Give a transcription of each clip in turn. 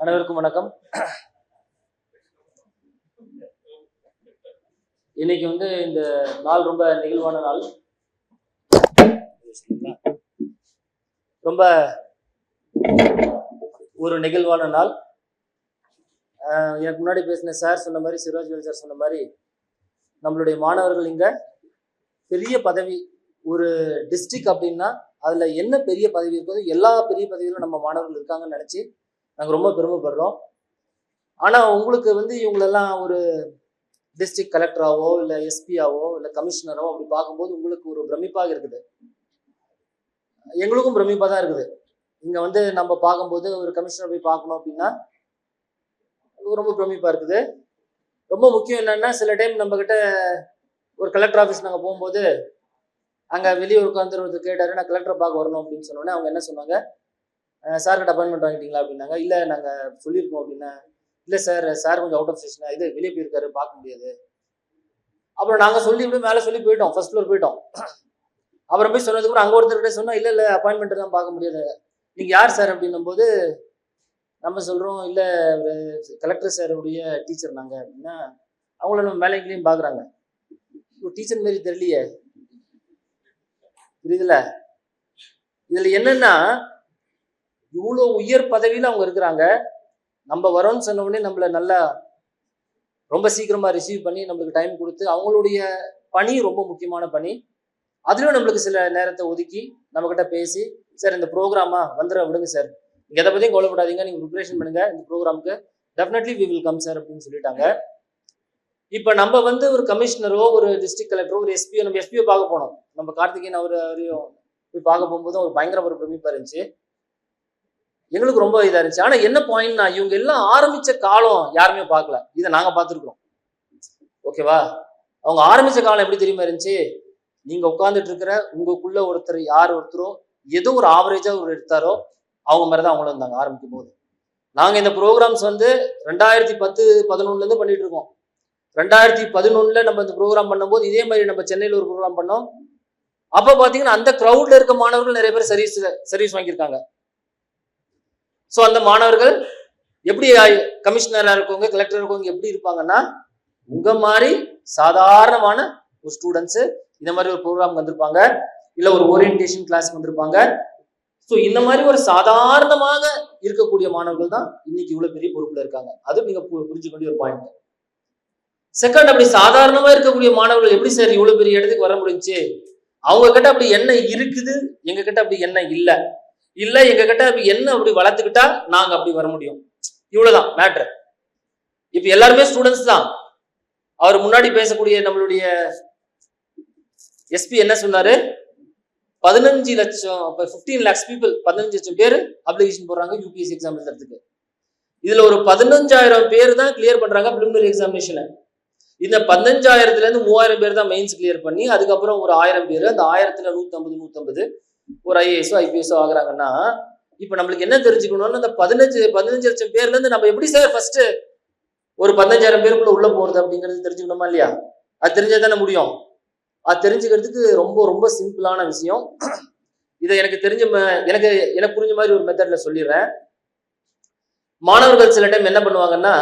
அனைவருக்கும் வணக்கம். இன்னைக்கு இந்த நாள் ரொம்ப நெகிழ்வான நாள், ரொம்ப ஒரு நெகிழ்வான நாள். எனக்கு முன்னாடி பேசின சார் சொன்ன மாதிரி, சிராஜ்வேல் சார் சொன்ன மாதிரி, நம்மளுடைய மாணவர்கள் இங்க பெரிய பதவி, ஒரு டிஸ்ட்ரிக்ட் அப்படின்னா அதுல என்ன பெரிய பதவி இருக்கோ எல்லா பெரிய பதவியிலும் நம்ம மாணவர்கள் இருக்காங்கன்னு நினைச்சு நாங்கள் ரொம்ப பெருமைப்படுறோம். ஆனால் உங்களுக்கு இவங்களெல்லாம் ஒரு டிஸ்ட்ரிக்ட் கலெக்டராகவோ இல்லை எஸ்பியாவோ இல்லை கமிஷனரோ அப்படி பார்க்கும்போது உங்களுக்கு ஒரு பிரமிப்பாக இருக்குது. எங்களுக்கும் பிரமிப்பாக தான் இருக்குது. இங்கே நம்ம பார்க்கும்போது ஒரு கமிஷனர் போய் பார்க்கணும் அப்படின்னா ரொம்ப பிரமிப்பாக இருக்குது. ரொம்ப முக்கியம் என்னன்னா, சில டைம் நம்மக்கிட்ட ஒரு கலெக்டர் ஆஃபீஸ் நாங்கள் போகும்போது அங்கே வெளியே உட்காந்துருவது கேட்டார், நான் கலெக்டரை பார்க்க வரணும் அப்படின்னு சொன்னோன்னே அவங்க என்ன சொன்னாங்க, சார்கிட்ட அப்பாயின்மெண்ட் வாங்கிட்டீங்களா அப்படின்னாங்க. இல்லை நாங்கள் சொல்லியிருக்கோம் அப்படின்னா, இல்லை சார் கொஞ்சம் அவுட் ஆஃப் ஸ்டேஷன், இது வெளியே போயிருக்காரு, பார்க்க முடியாது. அப்புறம் நாங்கள் சொல்லி இப்படி மேலே சொல்லி போயிட்டோம், ஃபர்ஸ்ட் ஃப்ளோர் போயிட்டோம். அப்புறம் போய் சொன்னதுக்கப்புறம் அங்கே ஒருத்தர்கிட்ட சொன்னோம், இல்லை அப்பாயின்மெண்ட் தான் பார்க்க முடியாது. நீங்கள் யார் சார் அப்படின்னும் போது நம்ம சொல்கிறோம், இல்லை ஒரு கலெக்டர் சாருடைய டீச்சர் நாங்கள் அப்படின்னா, அவங்கள நம்ம மேலேங்களையும் பார்க்குறாங்க. ஒரு டீச்சர் மாரி தெரியலையே, புரியுதுல? இதில் என்னன்னா, இவ்வளோ உயர் பதவியில் அவங்க இருக்கிறாங்க. நம்ம வரோன்னு சொன்ன உடனே நம்மளை நல்லா ரொம்ப சீக்கிரமாக ரிசீவ் பண்ணி நம்மளுக்கு டைம் கொடுத்து, அவங்களுடைய பணி ரொம்ப முக்கியமான பணி. அதுலேயும் நம்மளுக்கு சில நேரத்தை ஒதுக்கி நம்மக்கிட்ட பேசி, சார் இந்த ப்ரோக்ராமா வந்துட விடுங்க சார், நீங்கள் எதை பற்றியும் கவலைப்படாதீங்க, நீங்கள் ப்ரிப்ரேஷன் பண்ணுங்க, இந்த ப்ரோக்ராமுக்கு definitely we will come sir அப்படின்னு சொல்லிட்டாங்க. இப்போ நம்ம ஒரு கமிஷனரோ ஒரு டிஸ்ட்ரிக்ட் கலெக்டரோ ஒரு எஸ்பியோ, நம்ம எஸ்பியோ பார்க்க போனோம். நம்ம கார்த்திகேயன் அவரையும் போய் பார்க்க போகும்போது ஒரு பயங்கர ஒரு பிரமிப்பாக இருந்துச்சு, எங்களுக்கு ரொம்ப இதாக இருந்துச்சு. ஆனால் என்ன பாயிண்ட்னா, இவங்க எல்லாம் ஆரம்பிச்ச காலம் யாருமே பார்க்கல, இதை நாங்கள் பார்த்துருக்குறோம். ஓகேவா? அவங்க ஆரம்பிச்ச காலம் எப்படி தெரியுமா இருந்துச்சு, நீங்கள் உட்காந்துட்டு இருக்கிற உங்களுக்குள்ள ஒருத்தர் யார் ஒருத்தரோ ஏதோ ஒரு ஆவரேஜாக ஒரு எடுத்தாரோ அவங்க மாதிரி தான் அவங்களும் இருந்தாங்க ஆரம்பிக்கும் போது. நாங்கள் இந்த ப்ரோக்ராம்ஸ் 2010-11 பண்ணிட்டு இருக்கோம். 2011 நம்ம இந்த ப்ரோக்ராம் பண்ணும்போது இதே மாதிரி நம்ம சென்னையில் ஒரு ப்ரோக்ராம் பண்ணோம். அப்போ பார்த்தீங்கன்னா அந்த க்ரௌட்ல இருக்க மாணவர்கள் நிறைய பேர் சர்வீஸ் வாங்கியிருக்காங்க. ஸோ அந்த மாணவர்கள் எப்படி கமிஷனராக இருக்கவங்க கலெக்டராக இருக்கவங்க எப்படி இருப்பாங்கன்னா, உங்க மாதிரி சாதாரணமான ஒரு ஸ்டூடெண்ட்ஸு இந்த மாதிரி ஒரு ப்ரோக்ராம் வந்திருப்பாங்க, இல்லை ஒரு ஓரியன்டேஷன் கிளாஸ் வந்திருப்பாங்க. ஸோ இந்த மாதிரி ஒரு சாதாரணமாக இருக்கக்கூடிய மாணவர்கள் தான் இன்னைக்கு இவ்வளோ பெரிய பொறுப்புல இருக்காங்க. அது நீங்க புரிஞ்சுக்க வேண்டிய ஒரு பாயிண்ட். செகண்ட், அப்படி சாதாரணமா இருக்கக்கூடிய மாணவர்கள் எப்படி சார் இவ்வளோ பெரிய இடத்துக்கு வர முடிஞ்சுச்சு? அவங்க கிட்ட அப்படி என்ன இருக்குது, எங்க கிட்ட அப்படி என்ன இல்லை, இல்லை எங்க கிட்ட அப்படி என்ன அப்படி வளர்த்துக்கிட்டா நாங்க அப்படி வர முடியும். இவ்வளவுதான் மேட்ரு. இப்ப எல்லாருமே ஸ்டூடெண்ட்ஸ் தான். அவர் முன்னாடி பேசக்கூடிய நம்மளுடைய எஸ்பி என்ன சொன்னாரு, 15 லட்சம் 15 lakhs people, 15 லட்சம் பேர் அப்ளிகேஷன் போடுறாங்க யூபிஎஸ்சி எக்ஸாம் எழுதுறதுக்கு. இதுல ஒரு 15,000 பேர் தான் கிளியர் பண்றாங்க பிலிமினரி எக்ஸாமினேஷன். இந்த 15,000ல இருந்து 3,000 பேர் தான் மெயின்ஸ் கிளியர் பண்ணி, அதுக்கப்புறம் ஒரு 1000 பேர், அந்த 1000ல 150 ஒரு ஐஏஎஸோ ஐபிஎஸோ ஆகுறாங்கன்னா, இப்ப நம்மளுக்கு என்ன தெரிஞ்சுக்கணும்னு, அந்த 15 லட்சம் பேர்ல இருந்து நம்ம எப்படி சார் ஃபர்ஸ்ட் ஒரு 15,000 பேருக்குள்ள உள்ள போறது அப்படிங்கிறது தெரிஞ்சுக்கணுமா இல்லையா? அது தெரிஞ்சா தானே முடியும். அது தெரிஞ்சுக்கிறதுக்கு ரொம்ப ரொம்ப சிம்பிளான விஷயம். இதை எனக்கு புரிஞ்ச மாதிரி ஒரு மெத்தட்ல சொல்லிடுறேன். மாணவர்கள் சில டைம் என்ன பண்ணுவாங்கன்னா,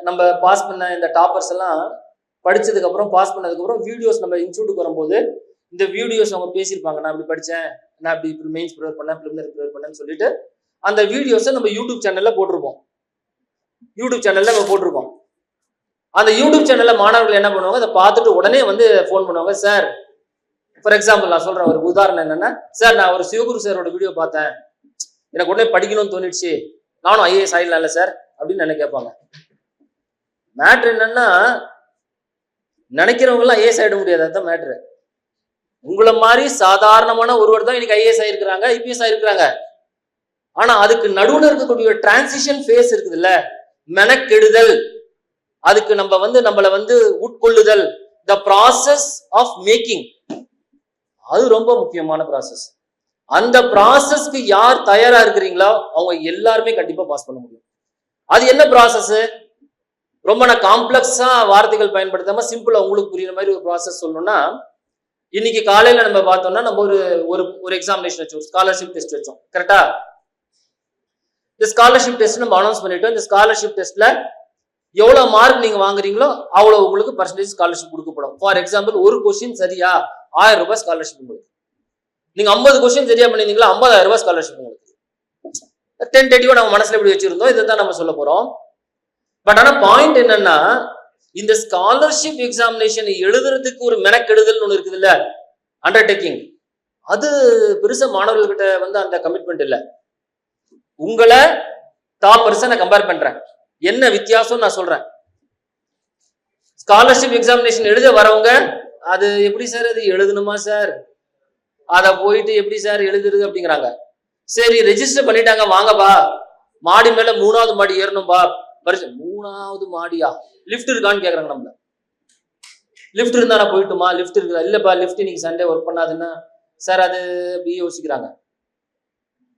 நம்ம பாஸ் பண்ண இந்த டாப்பர்ஸ் எல்லாம் படிச்சதுக்கு அப்புறம் பாஸ் பண்ணதுக்கு அப்புறம் வீடியோஸ் நம்ம இன்ஸ்டியூட்டுக்கு வரும்போது இந்த வீடியோஸ் அவங்க பேசியிருப்பாங்க, நான் இப்படி படித்தேன், நான் இப்படி மெயின்ஸ் ப்ரிப்பேர் பண்ணேன், பிலிமினரி ப்ரிப்பேர் பண்ணேன்னு சொல்லிட்டு அந்த வீடியோஸை நம்ம யூடியூப் சேனல்ல போட்டிருப்போம். அந்த யூடியூப் சேனல்ல மாணவர்கள் என்ன பண்ணுவாங்க, அதை பார்த்துட்டு உடனே ஃபோன் பண்ணுவாங்க. சார், ஃபார் எக்ஸாம்பிள் நான் சொல்றேன், ஒரு உதாரணம் என்னன்னா, சார் நான் ஒரு சிவகுரு சாரோட வீடியோ பார்த்தேன், எனக்கு உடனே படிக்கணும்னு தோணிடுச்சு, நானும் ஐஏஎஸ் ஆயிடலாம்ல சார் அப்படின்னு என்ன கேட்பாங்க. மேட்ரு என்னன்னா, நினைக்கிறவங்க எல்லாம் ஐஏஎஸ் ஆயிட முடியாது, அதுதான் மேட்ரு. உங்களை மாதிரி சாதாரணமான ஒருவர் தான் இன்னைக்கு ஐஏஎஸ் ஆயிருக்கிறாங்க, ஐபிஎஸ் ஆயிருக்கிறாங்க. ஆனா அதுக்கு நடுவுல இருக்கக்கூடிய டிரான்சிஷன் ஃபேஸ் இருக்குதுல்ல, மெனக்கெடுதல், அதுக்கு நம்ம நம்மள உட்கொள்ளுதல், த ப்ராசஸ் ஆஃப் மேக்கிங், அது ரொம்ப முக்கியமான ப்ராசஸ். அந்த ப்ராசஸ்க்கு யார் தயாரா இருக்கிறீங்களோ அவங்க எல்லாருமே கண்டிப்பா பாஸ் பண்ண முடியும். அது என்ன ப்ராசஸ்? ரொம்ப நான் காம்ப்ளெக்ஸா வார்த்தைகள் பயன்படுத்தாம சிம்பிளா உங்களுக்கு புரியுற மாதிரி ஒரு ப்ராசஸ் சொல்லணும்னா, இன்னைக்கு காலையில நம்ம பார்த்தோம்னா நம்ம ஒரு எக்ஸாமினேஷன் வச்சோம், ஸ்காலர்ஷிப் டெஸ்ட் வச்சோம், கரெக்டா? இந்த ஸ்காலர்ஷிப் டெஸ்ட் நம்ம அனௌன்ஸ் பண்ணிட்டோம். இந்த ஸ்காலர்ஷிப் டெஸ்ட்ல எவ்வளவு மார்க் நீங்க வாங்குறீங்களோ அவ்வளவு உங்களுக்கு பர்சன்டேஜ் ஸ்காலர்ஷிப் கொடுக்கப்படும். ஃபார் எக்ஸாம்பிள் ஒரு கொஸ்டின் சரியா 1000 ரூபாய் ஸ்காலர்ஷிப் உங்களுக்கு. நீங்க 50 கொஸ்டின் சரியா பண்ணிருந்தீங்களா 50,000 ரூபாய் ஸ்காலர்ஷிப் உங்களுக்கு. 10 நம்ம மனசுல எப்படி வச்சிருந்தோம், இதுதான் நம்ம சொல்ல போறோம். பட் ஆனா பாயிண்ட் என்னன்னா, இந்த ஸ்காலர்ஷிப் எக்ஸாமினேஷன் எழுதுறதுக்கு ஒரு மெனக்கெடுதல் ஒண்ணு இருக்குது இல்ல, அண்டர்டேக்கிங், அது பெருசா மாணவர்கள்கிட்ட வந்து அந்த கமிட்மெண்ட் இல்ல. உங்களை டாப் பர்சன் நான் கம்பேர் பண்றேன், என்ன வித்தியாசம் நான் சொல்றேன். ஸ்காலர்ஷிப் எக்ஸாமினேஷன் எழுத வரவங்க அது எப்படி சார் அது எழுதணுமா சார், அதை போயிட்டு எப்படி சார் எழுதுறது அப்படிங்கிறாங்க. சரி ரெஜிஸ்டர் பண்ணிட்டாங்க, வாங்கப்பா மாடி மேல 3வது மாடி ஏறணும்பா. 3வது மாடியா, லிஃப்ட் இருக்கான்னு கேக்குறாங்க. நம்மள லிஃப்ட் இருந்தா நான் போயிட்டுமா, லிஃப்ட் இருக்குதா, இல்லப்பா லிஃப்ட் இன்னைக்கு சண்டே ஒர்க் பண்ணாதுன்னா சார், அது அப்படி யோசிக்கிறாங்க.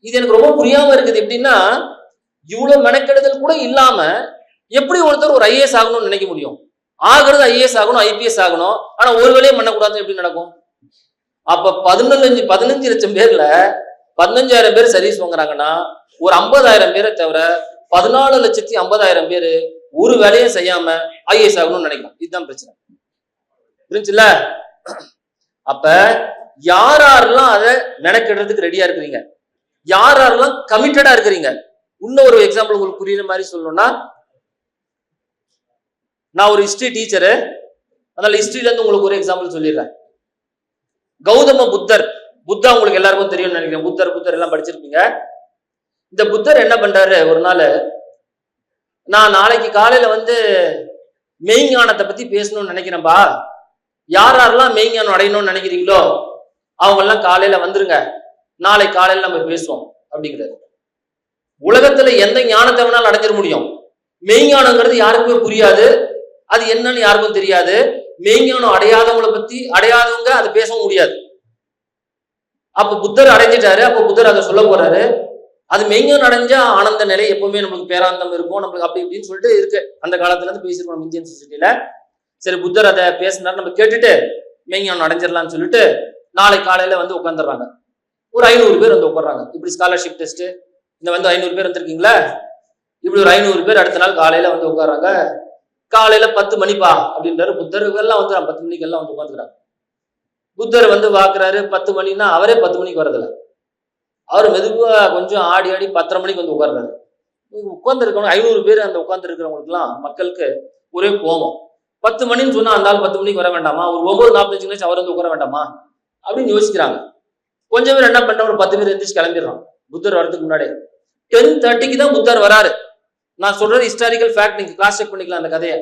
இது எனக்கு ரொம்ப புரியாம இருக்குது. எப்படின்னா இவ்வளவு மெனக்கெடுதல் கூட இல்லாம எப்படி ஒருத்தர் ஒரு ஐஏஎஸ் ஆகணும்னு நினைக்க முடியும்? ஆகிறது ஐஏஎஸ் ஆகணும், ஐபிஎஸ் ஆகணும், ஆனா ஒரு வேலையும் பண்ணக்கூடாது, எப்படி நடக்கும்? அப்ப 15 லட்சம் பேர்ல 15,000 பேர் சர்வீஸ் வாங்குறாங்கன்னா ஒரு 50,000 பேரை தவிர 14,50,000 பேரு ஒரு வேலையும் செய்யாம ஐஏஎஸ் ஆகணும்னு நினைக்கலாம். இதுதான் பிரச்சனை, புரிஞ்சுல? அப்ப யாரெல்லாம் அதை மெனக்கெடுறதுக்கு ரெடியா இருக்கிறீங்க, யாரெல்லாம் கமிட்டடா இருக்கிறீங்க? இன்னொரு எக்ஸாம்பிள் உங்களுக்கு புரியுற மாதிரி சொல்லணும்னா, நான் ஒரு ஹிஸ்டரி டீச்சரு, அதனால ஹிஸ்டரியில இருந்து உங்களுக்கு ஒரு எக்ஸாம்பிள் சொல்லிடுறேன். கௌதம புத்தர், புத்தா உங்களுக்கு எல்லாருக்கும் தெரியும்னு நினைக்கிறேன். புத்தர் எல்லாம் படிச்சிருப்பீங்க. இந்த புத்தர் என்ன பண்றாரு, ஒரு நாள் நான் நாளைக்கு காலையில வந்து மெய்ஞானத்தை பத்தி பேசணும்னு நினைக்கிறேன்பா, யாரெல்லாம் மெய்ஞானம் அடையணும்னு நினைக்கிறீங்களோ அவங்க எல்லாம் காலையில வந்துருங்க, நாளை காலையில நம்ம பேசுவோம் அப்படிங்கிறாரு. உலகத்துல எந்த ஞானத்தை வேணாலும் அடைஞ்சிட முடியும், மெய்ஞானங்கிறது யாருக்குமே புரியாது, அது என்னன்னு யாருக்கும் தெரியாது. மெய்ஞானம் அடையாதவங்க அதை பேசவும் முடியாது. அப்ப புத்தர் அடைஞ்சிட்டாரு, அப்ப புத்தர் அதை சொல்ல போறாரு. அது மெய்ஞானம் அடைஞ்சா ஆனந்த நிலை, எப்பவுமே நம்மளுக்கு பேராந்தம் இருக்கும், நம்மளுக்கு அப்படி இப்படின்னு சொல்லிட்டு இருக்கு. அந்த காலத்துல இருந்து பேசிருக்கோம் நம்ம இந்தியன் சொசைட்டில. சரி புத்தர் அதை பேசினாரு, நம்ம கேட்டுட்டு மெய்ஞானம் அடைஞ்சிடலாம்னு சொல்லிட்டு நாளை காலையில வந்து உட்காந்துடுறாங்க. ஒரு 500 பேர் வந்து உட்காடுறாங்க. இப்படி ஸ்காலர்ஷிப் டெஸ்ட் இந்த வந்து 500 பேர் வந்திருக்கீங்களா, இப்படி ஒரு 500 பேர் அடுத்த நாள் காலையில வந்து உட்காடுறாங்க. காலையில 10 மணிப்பா அப்படின்றாரு புத்தர். எல்லாம் வந்து 10 மணிக்கு எல்லாம் வந்து உட்காந்துக்கிறாங்க. புத்தர் வந்து பாக்குறாரு 10 மணின்னா, அவரே 10 மணிக்கு வரதில்ல, அவரு மெதுவா கொஞ்சம் ஆடி 10:30 மணிக்கு வந்து உட்கார்றாரு. உட்கார்ந்து இருக்கவங்க 500 பேர் அந்த உட்கார்ந்து இருக்கிறவங்களுக்கு எல்லாம் மக்களுக்கு ஒரே கோபம். 10 மணின்னு சொன்னா அந்த ஆள் 10 மணிக்கு வர வேண்டாமா, ஒரு 9:45 அவர் வந்து உட்கார வேண்டாமா அப்படின்னு யோசிக்கிறாங்க. கொஞ்சம் பேர் என்ன பண்ற, ஒரு 10 பேர் எந்திரிச்சு கிளம்பிடுறான் புத்தர் வரதுக்கு முன்னாடி. 10:30க்கு தான் புத்தர் வராரு. நான் சொல்றது ஹிஸ்டாரிக்கல் ஃபேக்ட், நீங்க கிளாஸ் செக் பண்ணிக்கலாம் அந்த கதையை.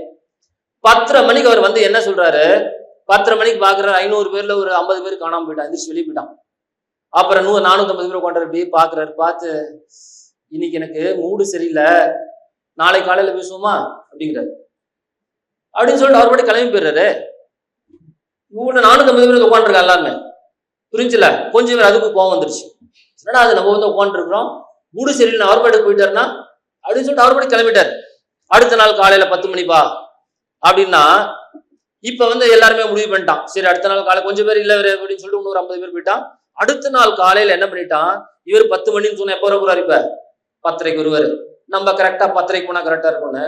10:30 மணிக்கு அவர் வந்து என்ன சொல்றாரு, 10:30 மணிக்கு பாக்குறாரு 500 பேர்ல ஒரு 50 பேர் காணாம போயிட்டான், எந்திரிச்சு வெளியே போயிட்டான். அப்புறம் 450 பேர் உட்காந்து அப்படியே பாக்குறாரு. பார்த்து இன்னைக்கு எனக்கு மூடு சரியில்லை, நாளை காலையில பேசுவோமா அப்படிங்கிறாரு. அப்படின்னு சொல்லிட்டு அவர் பாட்டு கிளம்பி போயிடுறாரு. 450 பேர் உட்காந்துருக்கா எல்லாருமே, புரிஞ்சுல? கொஞ்சம் பேர் அதுக்கு கோவம் வந்துருச்சு. என்னடா அது நம்ம வந்து உட்காந்துருக்கிறோம், மூடு சரியில்லை, அவர் பாட்டுக்கு போயிட்டாருன்னா அப்படின்னு சொல்லிட்டு அவர் பாட்டு கிளம்பிட்டாரு. அடுத்த நாள் காலையில 10 மணிப்பா அப்படின்னா, இப்ப வந்து எல்லாருமே முடிவு பண்ணிட்டான். சரி அடுத்த நாள் காலை கொஞ்சம் பேர் இல்ல அப்படின்னு சொல்லிட்டு இன்னொரு 50 பேர் போயிட்டான். அடுத்த நாள் காலையில என்ன பண்ணிட்டான், இவர் 10 மணின்னு சொன்ன எப்போ வர போறாரு, இப்ப 10:30க்கு வருவாரு, நம்ம கரெக்டா 10:30க்கு போனா கரெக்டா இருக்கும்னு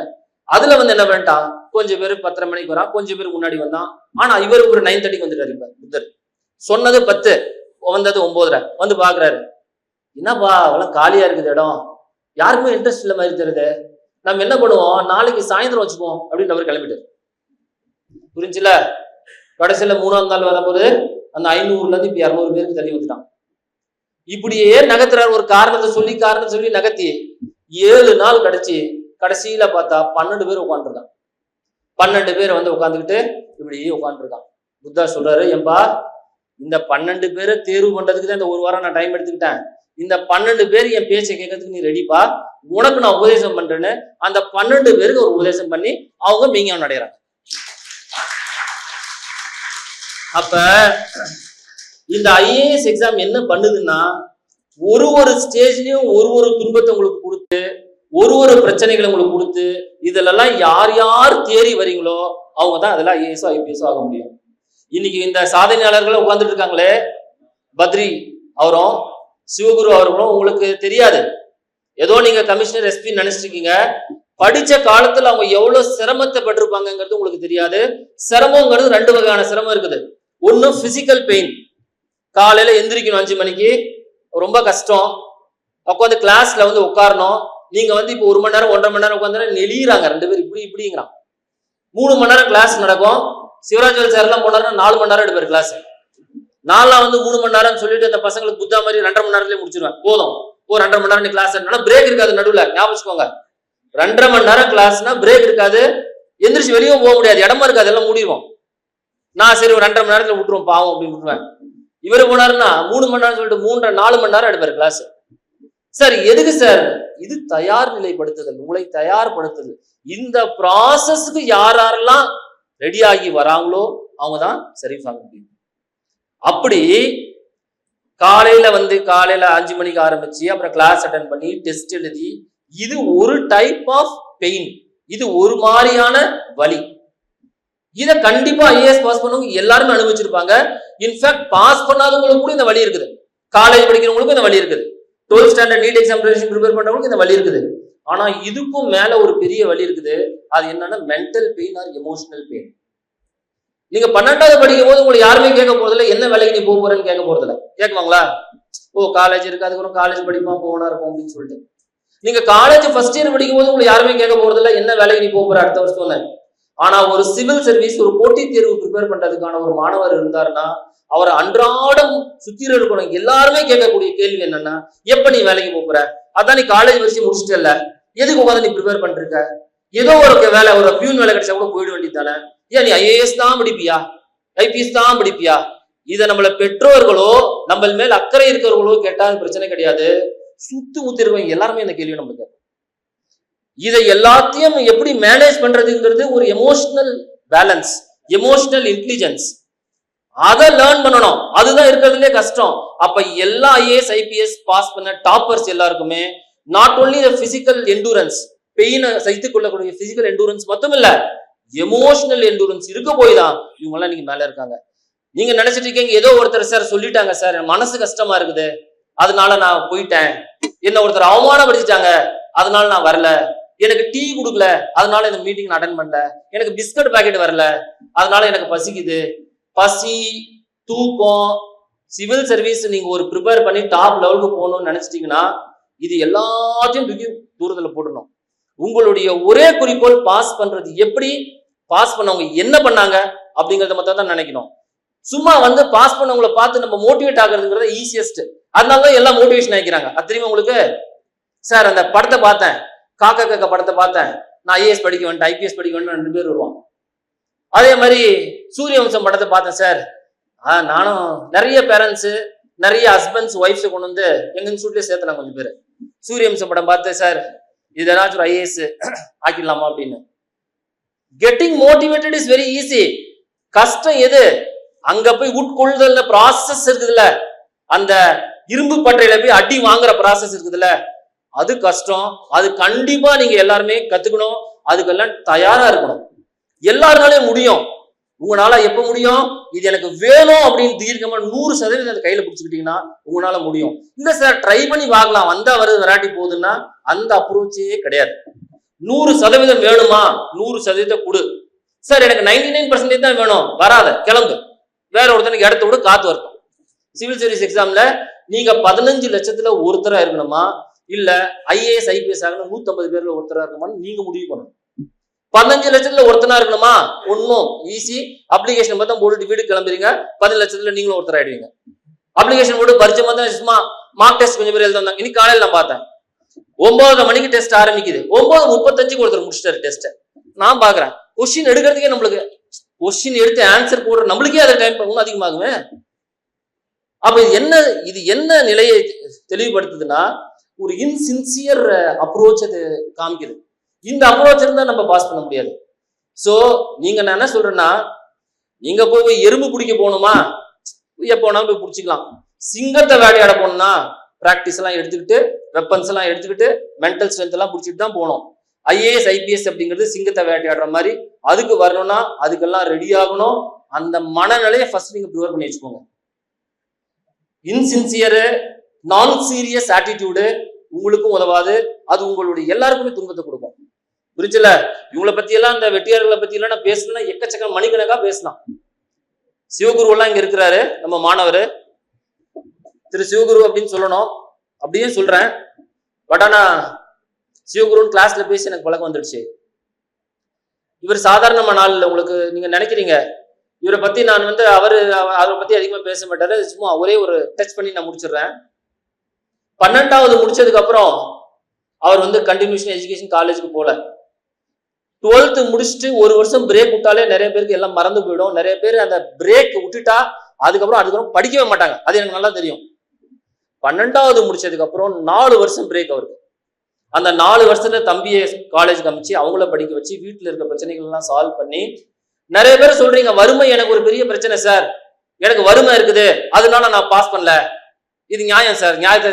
அதுல வந்து என்ன பண்ணிட்டான், கொஞ்சம் பேர் 10:30 மணிக்கு வரான், கொஞ்சம் பேர் முன்னாடி வந்தான். ஆனா இவர் ஒரு 9:30க்கு வந்துட்டாரு. இப்ப புத்தர் சொன்னது 10, வந்தது 9:30 வந்து பாக்குறாரு. என்னப்பா அவ்வளவு காலியா இருக்குது இடம், யாருக்குமே இன்ட்ரெஸ்ட் இல்ல மாதிரி தெரியுது, நம்ம என்ன பண்ணுவோம் நாளைக்கு சாயந்தரம் வச்சுப்போம் அப்படின்னு அவர் கிளம்பிட்டாரு. புரிஞ்சுல? கடைசியில 3ஆம் நாள் வரும்போது அந்த 500ல இருந்து இப்ப 200 பேருக்கு தள்ளி வந்துட்டான். இப்படியே நகர்த்துறாரு, ஒரு காரணத்தை சொல்லி நகர்த்தி 7 நாள் கழிச்சு கடைசியில பார்த்தா 12 பேர் உட்காந்துருக்கான். 12 பேர் வந்து உட்காந்துக்கிட்டு இப்படியே உட்காந்துருக்கான். புத்தா சொல்றாரு, ஏன்பா இந்த 12 பேரை தேர்வு பண்றதுக்கு தான் இந்த ஒரு வாரம் நான் டைம் எடுத்துக்கிட்டேன், இந்த 12 பேர் என் பேச்சை கேட்கறதுக்கு நீ ரெடிப்பா, உனக்கு நான் உபதேசம் பண்றேன்னு அந்த 12 பேருக்கு ஒரு உபதேசம் பண்ணி அவங்க மெய்ஞானம் அடைகிறாங்க. அப்ப இந்த ஐஏஎஸ் எக்ஸாம் என்ன பண்ணுதுன்னா, ஒரு ஸ்டேஜ்லயும் ஒரு துன்பத்தை உங்களுக்கு கொடுத்து, ஒரு பிரச்சனைகளை உங்களுக்கு கொடுத்து, இதுலெல்லாம் யார் தேறி வரீங்களோ அவங்க தான் அதெல்லாம் ஐஏஎஸோ ஐபிஎஸோ ஆக முடியும். இன்னைக்கு இந்த சாதனையாளர்கள் உட்கார்ந்துட்டு இருக்காங்களே, பத்ரி அவரும் சிவகுரு அவர்களும் உங்களுக்கு தெரியாது, ஏதோ நீங்க கமிஷனர் எஸ்பி நினைச்சிட்டு இருக்கீங்க. படிச்ச காலத்துல அவங்க எவ்வளவு சிரமத்தை பட்டிருப்பாங்கிறது உங்களுக்கு தெரியாது. சிரமங்கிறது 2 வகையான சிரமம் இருக்குது. ஒண்ணு பிசிக்கல் பெயின், காலையில எந்திரிக்கணும் 5 மணிக்கு, ரொம்ப கஷ்டம். உட்காந்து கிளாஸ்ல வந்து உட்காரணும். நீங்க வந்து இப்போ 1 மணி நேரம் 1.5 மணி நேரம் உட்காந்து நெளியிறாங்க 2 பேர் இப்படிங்கிறான். 3 மணி நேரம் கிளாஸ் நடக்கும். சிவராஜ் சார் எல்லாம் போனாருன்னா 4 மணி நேரம் எடுப்பாரு கிளாஸ். நான்லாம் வந்து 3 மணி நேரம் சொல்லிட்டு அந்த பசங்களுக்கு புத்தா மாதிரி 2.5 மணி நேரத்துல முடிச்சிருவேன். போதும், ஒரு 2.5 மணி நேரம் கிளாஸ் எடுனா பிரேக் இருக்காது நடுவில். ஞாபகம் வச்சுக்கோங்க, 2.5 மணி நேரம் கிளாஸ்னா பிரேக் இருக்காது. எந்திரிச்சு வெளியும் போக முடியாது, இடமா இருக்காது, எல்லாம் முடிவோம். நான் சரி ஒரு 2.5 மணி நேரத்துல விட்டுருவோம் பாவம் அப்படின்னு விட்டுருவேன். இவரு போனாருன்னா 3 மணி நேரம் சொல்லிட்டு 4 மணி நேரம் எடுப்பாரு கிளாஸ். சார் எதுக்கு சார்? இது தயார் நிலைப்படுத்துதல், உங்களை தயார்படுத்துதல். இந்த ப்ராசஸ்க்கு யாரெல்லாம் ரெடி ஆகி வராங்களோ அவங்கதான் சரிஃபாக முடியும். அப்படி காலையில 5 மணிக்கு ஆரம்பிச்சு அப்புறம் கிளாஸ் அட்டன் பண்ணி டெஸ்ட் எழுதி, இது ஒரு டைப் ஆஃப் பெயின், இது ஒரு மாதிரியான வலி. இத கண்டிப்பா ஐஏஎஸ் பாஸ் பண்ணவங்க எல்லாருமே அனுபவிச்சிருப்பாங்க. இன்ஃபேக்ட் பாஸ் பண்ணாதவங்களுக்கு கூட இந்த வலி இருக்குது. காலேஜ் படிக்கிறவங்களுக்கும் இந்த வலி இருக்குது. 12th standard NEET examination prepare பண்றவங்களுக்கு இந்த வலி இருக்குது. ஆனா இதுக்கும் மேல ஒரு பெரிய வலி இருக்குது. அது என்னன்னா mental pain R emotional pain. நீங்க 12வது படிக்கும் போது உங்களுக்கு யாருமே கேட்க போறதில்ல, என்ன வேலைக்கு நீ போக போறேன்னு கேட்க போறதில்ல. கேட்குவாங்களா? ஓ காலேஜ் இருக்கு, அதுக்கப்புறம் காலேஜ் படிப்பா போனா இருக்கும் அப்படின்னு சொல்லிட்டு. நீங்க காலேஜ் ஃபர்ஸ்ட் இயர் படிக்கும் போது உங்களுக்கு யாருமே கேட்க போறதில்ல, என்ன வேலைக்கு நீ போக போற அடுத்த வருஷம். ஆனா ஒரு சிவில் சர்வீஸ், ஒரு போட்டித் தேர்வு ப்ரிப்பேர் பண்றதுக்கான ஒரு மாணவர் இருந்தாருன்னா அவர் அன்றாடம் சுத்திர இருக்கணும். எல்லாருமே கேட்கக்கூடிய கேள்வி என்னன்னா, எப்ப நீ வேலைக்கு போற? அதான் நீ காலேஜ் வச்சு முடிச்சுட்டல, எதுக்கு உட்காந்து நீ ப்ரிப்பேர் பண்ணிருக்க? ஏதோ ஒரு வேலை, ஒரு பியூன் வேலை கிடைச்சா கூட போயிட வேண்டியதானே. ஏன் நீ ஐஏஎஸ் தான் படிப்பியா, ஐபிஎஸ் தான் படிப்பியா? இதை நம்மள பெற்றோர்களோ நம்ம மேல் அக்கறை இருக்கிறவர்களோ கேட்டா பிரச்சனை கிடையாது. சுத்து முத்தி இருக்கவங்க எல்லாருமே இந்த கேள்வி நம்மளுக்கு. இதை எல்லாத்தையும் எப்படி மேனேஜ் பண்றதுங்கிறது ஒரு எமோஷனல் பேலன்ஸ், எமோஷனல் இன்டெலிஜென்ஸ். அதை லேர்ன் பண்ணணும். அதுதான் இருக்கிறதுலே கஷ்டம். அப்ப எல்லா ஐஏஎஸ் ஐபிஎஸ் பாஸ் பண்ண டாப்பர்ஸ் எல்லாருக்குமே நாட் ஓன்லி பிசிக்கல் எண்டூரன்ஸ், பெயினை சைத்துக் கொள்ளக்கூடிய பிசிக்கல் எண்டூரன்ஸ் மட்டும் இல்ல, எமோஷனல் எண்டூரன்ஸ் இருக்க போய் தான் இவங்க எல்லாம் நீங்க மேல இருக்காங்க. நீங்க நினைச்சிட்டு இருக்கீங்க ஏதோ ஒருத்தர் சார் சொல்லிட்டாங்க சார், மனசு கஷ்டமா இருக்குது அதனால நான் போயிட்டேன், என்ன ஒருத்தர் அவமானப்படுத்திட்டாங்க அதனால நான் வரல, எனக்கு டீ கொடுக்கல அதனால இந்த மீட்டிங் அட்டெண்ட் பண்ணல, எனக்கு பிஸ்கட் பாக்கெட் வரல அதனால எனக்கு பசிக்குது. பசி, தூக்கம், சிவில் சர்வீஸ் நீங்க ஒரு ப்ரிப்பேர் பண்ணி டாப் லெவலுக்கு போகணும்னு நினைச்சிட்டீங்கன்னா இது எல்லாத்தையும் தூக்கி தூரத்துல போடணும். உங்களுடைய ஒரே குறிக்கோள் பாஸ் பண்றது. எப்படி பாஸ் பண்ணவங்க என்ன பண்ணாங்க அப்படிங்கறத மட்டும் தான் நினைக்கணும். சும்மா பாஸ் பண்ணவங்களை பார்த்து நம்ம மோட்டிவேட் ஆகுறதுங்கிறத ஈஸியஸ்ட். அதனாலதான் எல்லாம் மோட்டிவேஷன் ஆகிக்கிறாங்க. அது தெரியுமா உங்களுக்கு? சார் அந்த படத்தை பார்த்தேன், காக்கா காக்கா படத்தை பார்த்தேன், நான் ஐஏஎஸ் படிக்க வேண்டாம் ஐபிஎஸ் படிக்க வேண்டாம் 2 பேர் வருவான். அதே மாதிரி சூரியவம்சம் படத்தை பார்த்தேன் சார், நானும் நிறைய பேரண்ட்ஸ் நிறைய ஹஸ்பண்ட்ஸ் ஒய்ஃப்ஸை கொண்டு வந்து எங்க இன்ஸ்டியூட்லயே சேர்த்தலாம் கொஞ்சம் பேர். சூரியவம்சம் படம் பார்த்தேன் சார், இது ஏதாச்சும் ஒரு ஐஏஎஸ் ஆக்கிடலாமா அப்படின்னு. Getting motivated is very easy. கஷ்டம் எது? அங்க போய் உட்கொள்ளுதல் ப்ராசஸ் இருக்குதுல்ல, அந்த இரும்பு பட்டையில போய் அடி வாங்குற ப்ராசஸ் இருக்குதுல்ல, அது கஷ்டம். அது கண்டிப்பா நீங்க எல்லாருமே கத்துக்கணும். அதுக்கெல்லாம் தயாரா இருக்கணும். எல்லாருனாலையும் முடியும். உங்களால எப்ப முடியும்? இது எனக்கு வேணும் அப்படின்னு தீர்க்கமா 100% அந்த கையில பிடிச்சுக்கிட்டீங்கன்னா உங்களால முடியும். இல்ல சார் ட்ரை பண்ணி பார்க்கலாம், வந்தா வருது வராட்டி போகுதுன்னா அந்த அப்ரோச்சே கிடையாது. 100% வேணுமா? 100% கொடு. சார் எனக்கு 99% தான் வேணும், வராத கிளம்பு, வேற ஒருத்தனுக்கு இடத்த விட காத்து வரட்டும். சிவில் சர்வீஸ் எக்ஸாம்ல நீங்க 15 லட்சத்துல ஒருத்தரா இருக்கணுமா, இல்ல ஐஏஎஸ் ஐபிஎஸ் ஆகணும் 150 பேர்ல ஒருத்தரா இருக்கணுமான்னு நீங்க முடிவு பண்ணணும். 15 லட்சத்துல ஒருத்தனா இருக்கணுமா? ஒன்னும் ஈஸி. அப்ளிகேஷன் பார்த்தா போட்டு வீடு கிளம்புறீங்க, 15 லட்சத்துல நீங்களும் ஒருத்தர் ஆயிடுவீங்க. அப்ளிகேஷன் போட்டு பரிச்சை பார்த்தா சும்மா மார்க் டெஸ்ட் கொஞ்சம் பேர் எழுதாங்க. இன்னைக்கு காலையில நான் பார்த்தேன் 9:30 மணிக்கு டெஸ்ட் ஆரம்பிக்குது, 9:35 ஒருத்தர் முடிச்சிட்டாரு டெஸ்ட். நான் பாக்குறேன் கொஸ்டின் எடுக்கிறதுக்கே நம்மளுக்கு, கொஸ்டின் எடுத்து ஆன்சர் போடுற நம்மளுக்கே அதை டைம் இன்னும் அதிகமாகுமே. அப்ப இது என்ன நிலையை தெளிவுபடுத்துதுன்னா, ஒரு இன்சின்சியர் அப்ரோச் அது காமிக்குது. இந்த அப்ரோச் இருந்தா நம்ம பாஸ் பண்ண முடியாது. சோ நீங்க நான் என்ன சொல்றேன்னா, நீங்க போய் எறும்பு பிடிக்க போகணுமா, எப்போ வேணாலும் போய் பிடிச்சிக்கலாம். சிங்கத்தை வேட்டையாட போகணும்னா பிராக்டிஸ் எல்லாம் எடுத்துக்கிட்டு, வெப்பன்ஸ் எல்லாம் எடுத்துக்கிட்டு, மென்டல் ஸ்ட்ரென்த் எல்லாம் பிடிச்சிட்டு தான் போகணும். ஐஏஎஸ் ஐபிஎஸ் அப்படிங்கிறது சிங்கத்தை வேட்டையாடுற மாதிரி. அதுக்கு வரணும்னா அதுக்கெல்லாம் ரெடி ஆகணும். அந்த மனநிலையை ஃபர்ஸ்ட் நீங்க ப்ரிப்பேர் பண்ணி வச்சுக்கோங்க. இன்சின்சியரு, நான் சீரியஸ் ஆட்டிடியூடு, உங்களுக்கும் உதவாது, அது உங்களுடைய எல்லாருக்குமே துன்பத்தை கொடுக்கும். புரிஞ்சுல? இவங்களை பத்தி எல்லாம், இந்த வெட்டியார்களை பத்தி எல்லாம் நான் பேசுனா எக்கச்சக்க மணிக்கணக்கா பேசலாம். சிவகுரு எல்லாம் இங்க இருக்கிறாரு, நம்ம மாணவர் திரு சிவகுரு அப்படின்னு சொல்லணும், அப்படியே சொல்றேன். பட் ஆனா சிவகுருன்னு கிளாஸ்ல பேசி எனக்கு பழக்கம் வந்துடுச்சு. இவர் சாதாரணமான நாள் இல்லை. உங்களுக்கு நீங்க நினைக்கிறீங்க இவரை பத்தி நான் வந்து அவரை பத்தி அதிகமா பேச மாட்டாரு, சும்மா ஒரே ஒரு டச் பண்ணி நான் முடிச்சிடுறேன். 12வது முடிச்சதுக்கு அப்புறம் அவர் வந்து கண்டினியூஷன் எஜுகேஷன் காலேஜுக்கு போல. 12th முடிச்சுட்டு ஒரு வருஷம் பிரேக் விட்டாலே நிறைய பேருக்கு எல்லாம் மறந்து போயிடும். நிறைய பேர் அந்த பிரேக் விட்டுட்டா அதுக்கப்புறம் படிக்கவே மாட்டாங்க. அது எனக்கு நல்லா தெரியும். 12வது முடிச்சதுக்கு அப்புறம் 4 வருஷம் பிரேக் அவருக்கு. அந்த 4 வருஷத்துல தம்பியை காலேஜுக்கு அமைச்சு அவங்கள படிக்க வச்சு வீட்டுல இருக்க பிரச்சனைகள் எல்லாம் சால்வ் பண்ணி, நிறைய பேர் சொல்றீங்க வறுமை எனக்கு ஒரு பெரிய பிரச்சனை சார், எனக்கு வறுமை இருக்குது அதனால நான் பாஸ் பண்ணல. இது நியாயம் சார், நியாயத்தை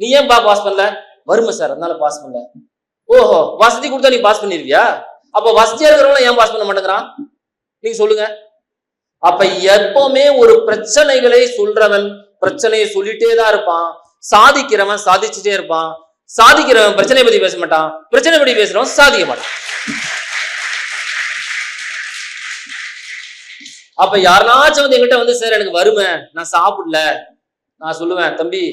நீ ஏன் பாஸ் பண்ணல? வறுமை சார் அதனால பாஸ் பண்ணல. ஓஹோ, வசதி கொடுத்தா நீ பாஸ் பண்ணிருவியா? அப்ப வசதியா இருக்கிறவங்க ஏன் பாஸ் பண்ண மாட்டேங்கிறான்? நீங்க சொல்லுங்க. அப்ப எப்பவுமே ஒரு பிரச்சனைகளை சொல்றவன் பிரச்சனையை சொல்லிட்டே தான் இருப்பான். சாதிக்கிறவன் சாதிச்சுட்டே இருப்பான். சாதிக்கிறவன் பிரச்சனை பத்தி பேச மாட்டான். பிரச்சனை பத்தி பேசுறவன் சாதிக்க மாட்டான். அப்ப யாருனாச்சும் வந்து என்கிட்ட வந்து சார் எனக்கு வறுமை, நான் சாப்பிடல, நான் சொல்லுவேன் தம்பி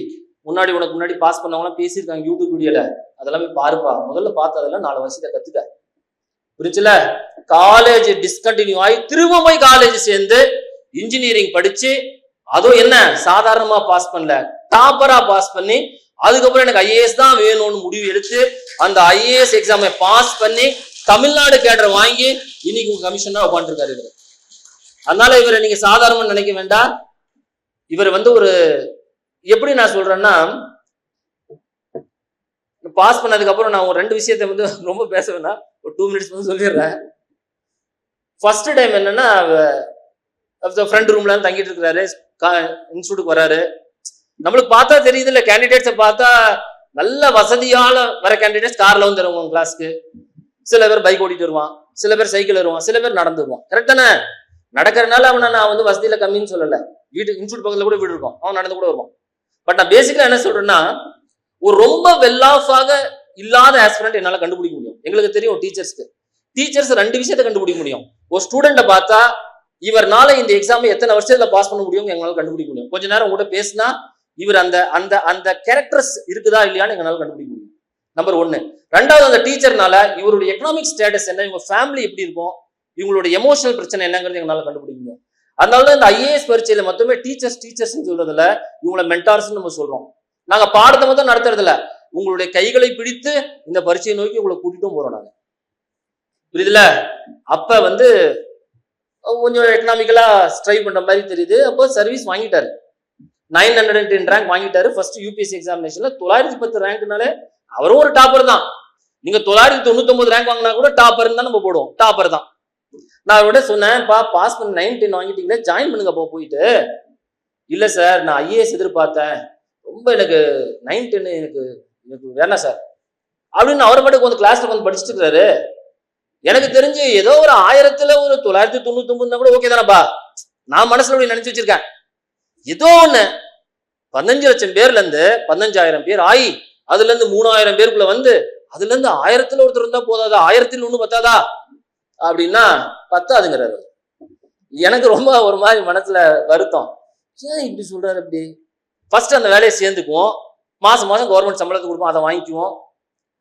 உனக்கு முன்னாடி பாஸ் பண்ணவங்களாம் பேசியிருக்காங்க யூடியூப் வீடியோல, அதெல்லாம் போய் பாருப்பா. முதல்ல பார்த்து அதெல்லாம் 4 வருஷத்தை கத்துக்க. புரிச்சுல? காலேஜ் டிஸ்கண்டினியூ ஆகி திரும்ப போய் காலேஜ் சேர்ந்து இன்ஜினியரிங் படிச்சு, அதுவும் என்ன சாதாரணமா பாஸ் பண்ணல, டாப்பரா பாஸ் பண்ணி, அதுக்கப்புறம் எனக்கு ஐஏஎஸ் தான் வேணும்னு முடிவு எடுத்து அந்த ஐஏஎஸ் எக்ஸாமை பாஸ் பண்ணி தமிழ்நாடு கேடர் வாங்கி இன்னைக்கு உங்க கமிஷனா உட்காந்துருக்காரு இவர். அதனால இவரை நீங்க சாதாரணமா நினைக்க வேண்டாம். இவர் வந்து ஒரு எப்படி நான் சொல்றேன்னா, பாஸ் பண்ணதுக்கு அப்புறம் நான் ஒரு 2 விஷயத்தை வந்து ரொம்ப பேச வேண்டாம், ஒரு 2 மினிட்ஸ் வந்து சொல்லிடுறேன். ஃபர்ஸ்ட் டைம் என்னன்னா, ஃப்ரெண்ட் ரூம்ல தங்கிட்டு இருக்கிறாரு, இன்ஸ்டியூட்டுக்கு வராரு. நம்மளுக்கு பார்த்தா தெரியுது இல்ல, கேண்டிடேட்ஸை பார்த்தா நல்ல வசதியால வர கேண்டிடேட்ஸ் கார்ல வந்து வருவாங்க கிளாஸ்க்கு. சில பேர் பைக் ஓட்டிட்டு வருவான், சில பேர் சைக்கிள் வருவான், சில பேர் நடந்து வருவான். கரெக்ட் தானே? நடக்கிறதுனால அவனை நான் வந்து வசதியில கம்மின்னு சொல்லல. இன்ஸ்டியூட் பக்கத்துல கூட வீடு இருக்கும், அவன் நடந்து கூட வருவான். பட் நான் பேசிக்கலா என்ன சொல்றேன்னா, ஒரு ரொம்ப வெல் ஆஃபாக இல்லாத ஆஸ்பிரண்ட் என்னால கண்டுபிடிக்க முடியும். எங்களுக்கு தெரியும் டீச்சர்ஸ் 2 விஷயத்தை கண்டுபிடிக்க முடியும். ஒரு ஸ்டூடெண்ட்டை பார்த்தா இவர்னால இந்த எக்ஸாம் எத்தனை வருஷத்துல பாஸ் பண்ண முடியும் எங்களால கண்டுபிடிக்க முடியும். கொஞ்ச நேரம் கூட பேசினா இவர் அந்த அந்த அந்த கேரக்டர்ஸ் இருக்குதா இல்லையான்னு எங்களால கண்டுபிடிக்க முடியும். நம்பர் 1. 2வது, அந்த டீச்சர்னால இவருடைய எக்கனாமிக் ஸ்டேட்டஸ் என்ன, இவங்க ஃபேமிலி எப்படி இருக்கும், இவங்களுடைய எமோஷனல் பிரச்சனை என்னங்கிறது எங்களால கண்டுபிடிக்க முடியும். அதனாலதான் இந்த ஐஏஎஸ் பரீட்சையில மொத்தமே டீச்சர்ஸ் சொல்றதுல இவங்களை மென்டார்ஸ் நம்ம சொல்றோம். நாங்க பாடத்தை மட்டும் நடத்துறதுல உங்களுடைய கைகளை பிடித்து இந்த பரீட்சையை நோக்கி உங்களை கூட்டிட்டும் போறோம் நாங்க. புரியுதுல? அப்ப வந்து கொஞ்சம் எக்கனாமிக்கலா ஸ்ட்ரைவ் பண்ற மாதிரி தெரியுது. அப்போ சர்வீஸ் வாங்கிட்டாரு, 910 ரேங்க் வாங்கிட்டாரு. ஃபர்ஸ்ட் யூபிஎஸ்சி எக்ஸாமினேஷன்ல 910 ரேங்க்னாலே அவரும் ஒரு டாப்பர் தான். நீங்க 999 ரேங்க் வாங்கினா கூட டாப்பர் தான் நம்ம போடுவோம், டாப்பர் தான். நான் அவரோட சொன்னேன், பாஸ் பண்ண 910 வாங்கிட்டீங்களே, ஜாயின் பண்ணுங்க போயிட்டு. இல்ல சார் நான் ஐஏஎஸ் எதிர்பார்த்தேன், ரொம்ப எனக்கு 910 எனக்கு வேணாம் சார் அப்படின்னு அவர் பாட்டுக்கு வந்து கிளாஸ்ல வந்து படிச்சுட்டு இருக்காரு. எனக்கு தெரிஞ்சு ஏதோ ஒரு 1000த்துல ஒரு 999 கூட ஓகே தானப்பா, நான் மனசுல அப்படி நினைச்சு வச்சிருக்கேன். ஏதோ ஒண்ணு 15 லட்சம் பேர்ல இருந்து 15,000 பேர் ஆகி, அதுல இருந்து 3,000 பேருக்குள்ள வந்து, அதுல இருந்து 1000த்துல ஒருத்தர் இருந்தா போதாதா, 1000ல் 1 பத்தாதா அப்படின்னா பத்தாதுங்கிறாரு. எனக்கு ரொம்ப ஒரு மாதிரி மனசுல வருத்தம், ஏன் இப்படி சொல்றாரு அப்படி. ஃபர்ஸ்ட் அந்த வேலையை சேர்ந்துக்குவோம், மாசம் கவர்மெண்ட் சம்பளத்தை கொடுப்போம், அதை வாங்கிக்குவோம்.